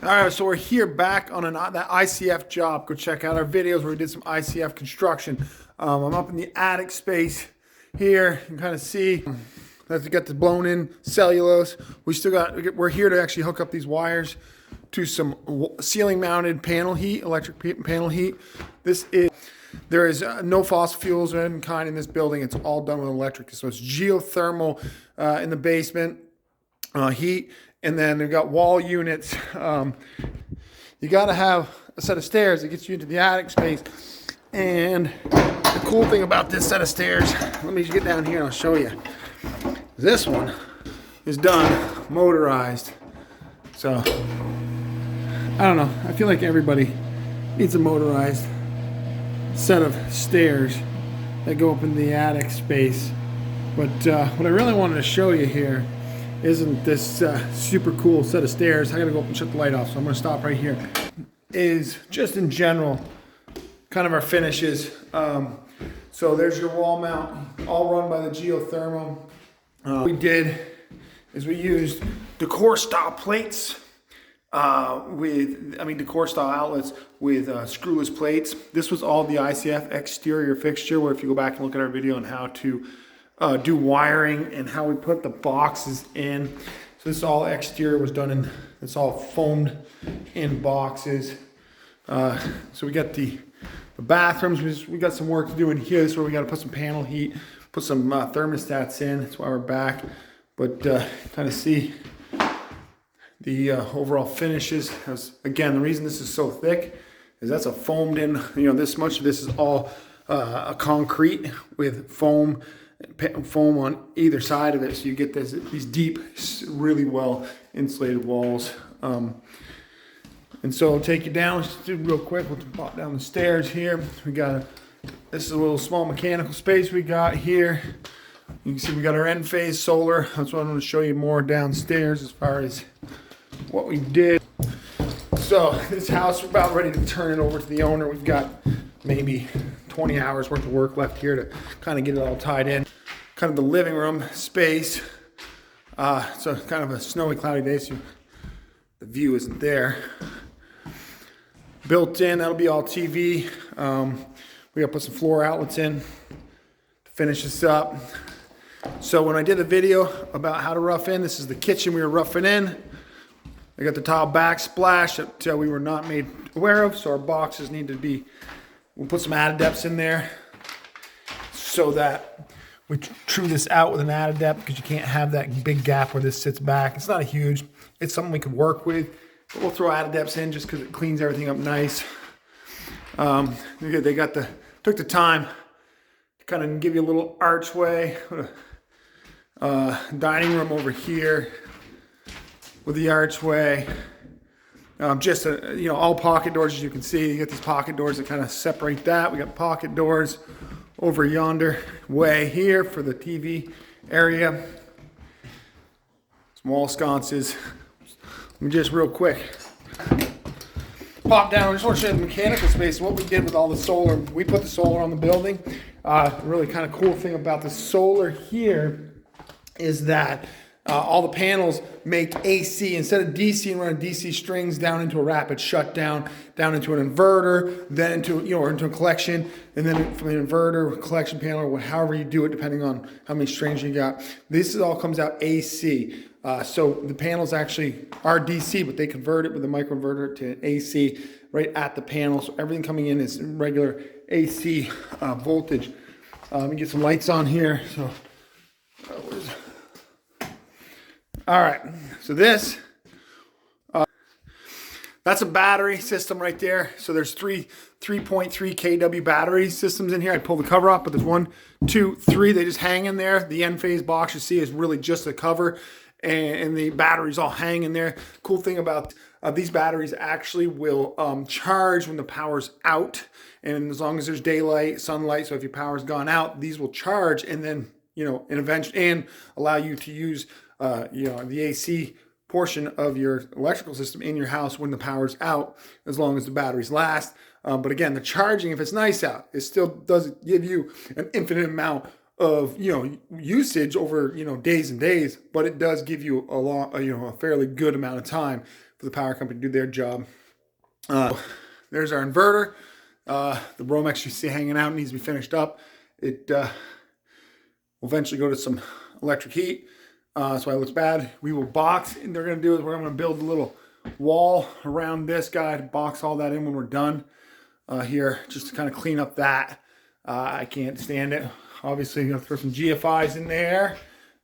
All right, so we're here back on that ICF job. Go check out our videos where we did some ICF construction. I'm up in the attic space here. You can kind of see that we got the blown in cellulose. We're here to actually hook up these wires to some ceiling mounted panel heat, electric panel heat. There is no fossil fuels of any kind in this building. It's all done with electric. So it's geothermal in the basement heat. And then they've got wall units. You got to have a set of stairs that gets you into the attic space. And the cool thing about this set of stairs, let me get down here and I'll show you. This one is done motorized. So, I don't know. I feel like everybody needs a motorized set of stairs that go up in the attic space. But what I really wanted to show you here isn't this super cool set of stairs. I gotta go up and shut the light off, so I'm gonna stop right here. Is just in general, kind of our finishes. So there's your wall mount, all run by the geothermal. What we did is we used decor style plates decor style outlets with screwless plates. This was all the ICF exterior fixture, where if you go back and look at our video on how to do wiring and how we put the boxes in. So this all exterior was done in, it's all foamed in boxes. So we got the bathrooms, we got some work to do in here. This is where we got to put some panel heat, put some thermostats in. That's why we're back. But kind of see the overall finishes. Again, the reason this is so thick is that's a foamed in, this much of this is all a concrete with foam on either side of it, so you get these deep, really well insulated walls. And so I'll take you down, let's do real quick. We'll pop down the stairs here. This is a little small mechanical space we got here. You can see we got our end phase solar. That's what I'm going to show you more downstairs as far as what we did. So this house, we're about ready to turn it over to the owner. We've got maybe 20 hours worth of work left here to kind of get it all tied in. Kind of the living room space. So kind of a snowy, cloudy day, so the view isn't there. Built in, that'll be all TV. We gotta put some floor outlets in to finish this up. So when I did a video about how to rough in, this is the kitchen we were roughing in. I got the tile backsplash that we were not made aware of, so our boxes need to be, we'll put some added depths in there so that we true this out with an added depth, because you can't have that big gap where this sits back. It's not a huge, it's something we could work with, but we'll throw added depths in just because it cleans everything up nice. They took the time to kind of give you a little archway, dining room over here with the archway. All pocket doors, as you can see. You get these pocket doors that kind of separate that. We got pocket doors over yonder way here for the TV area. Some wall sconces. Let me just real quick pop down. I just want to show you the mechanical space. What we did with all the solar, we put the solar on the building. Really kind of cool thing about the solar here is that all the panels make AC. Instead of DC and running DC strings down into a rapid shutdown, down into an inverter, then into into a collection, and then from the inverter, collection panel, or however you do it, depending on how many strings you got. This all comes out AC. So the panels actually are DC, but they convert it with a microinverter to AC right at the panel. So everything coming in is regular AC voltage. Let me get some lights on here. So. All right, so that's a battery system right there. So there's 3.3 kW battery systems in here. I pulled the cover off, but there's 1, 2, 3. They just hang in there. The end phase box you see is really just a cover, and the batteries all hang in there. Cool thing about these batteries actually will charge when the power's out, and as long as there's daylight, sunlight. So if your power's gone out, these will charge, and then and allow you to use the AC portion of your electrical system in your house when the power's out, as long as the batteries last. But again, the charging, if it's nice out, it still doesn't give you an infinite amount of usage over days and days, but it does give you a fairly good amount of time for the power company to do their job. There's our inverter. The Romex you see hanging out needs to be finished up. It will eventually go to some electric heat. That's why it looks bad. We will box, and they're going to do is we're going to build a little wall around this guy to box all that in when we're done here, just to kind of clean up that. I can't stand it. Obviously, you're going to throw some GFIs in there,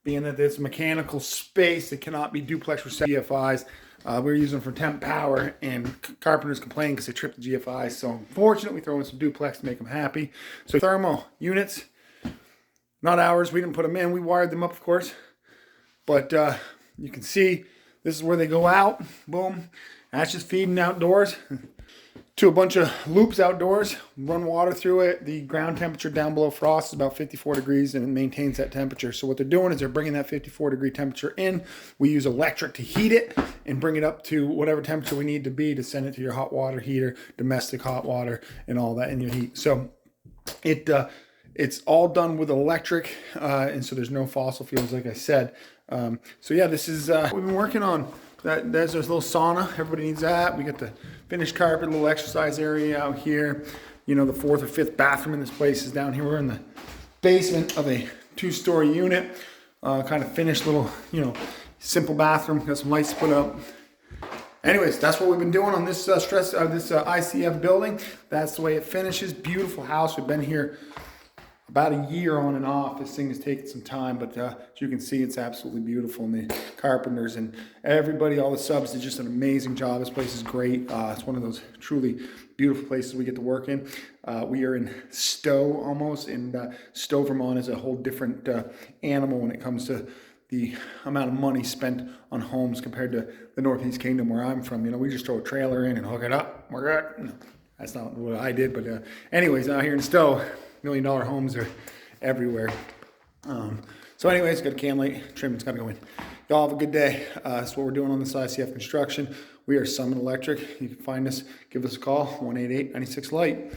being that there's mechanical space that cannot be duplex receptacles. GFIs. We're using them for temp power, and carpenters complain because they trip the GFIs. So unfortunately, we throw in some duplex to make them happy. So thermal units, not ours. We didn't put them in. We wired them up, of course. But you can see this is where they go out. Boom. That's just feeding outdoors to a bunch of loops outdoors. Run water through it. The ground temperature down below frost is about 54 degrees, and it maintains that temperature. So what they're doing is they're bringing that 54 degree temperature in. We use electric to heat it and bring it up to whatever temperature we need to be to send it to your hot water heater, domestic hot water, and all that in your heat. So it's all done with electric, and so there's no fossil fuels, like I said. So yeah, this is what we've been working on. There's a little sauna. Everybody needs that. We got the finished carpet, little exercise area out here. You know, the 4th or 5th bathroom in this place is down here. We're in the basement of a 2-story unit. Kind of finished little, you know, simple bathroom. Got some lights put up. Anyways, that's what we've been doing on this ICF building. That's the way it finishes. Beautiful house. We've been here about a year on and off. This thing has taken some time, but as you can see, it's absolutely beautiful. And the carpenters and everybody, all the subs, did just an amazing job. This place is great. It's one of those truly beautiful places we get to work in. We are in Stowe almost, and Stowe Vermont is a whole different animal when it comes to the amount of money spent on homes compared to the Northeast Kingdom where I'm from. You know, we just throw a trailer in and hook it up. We're good. No, that's not what I did, but anyways, out here in Stowe, $1 million homes are everywhere. So anyways, got a can light, trim's got to go in. Y'all have a good day. That's what we're doing on this ICF Construction. We are Summit Electric. You can find us, give us a call, 188-96-LIGHT.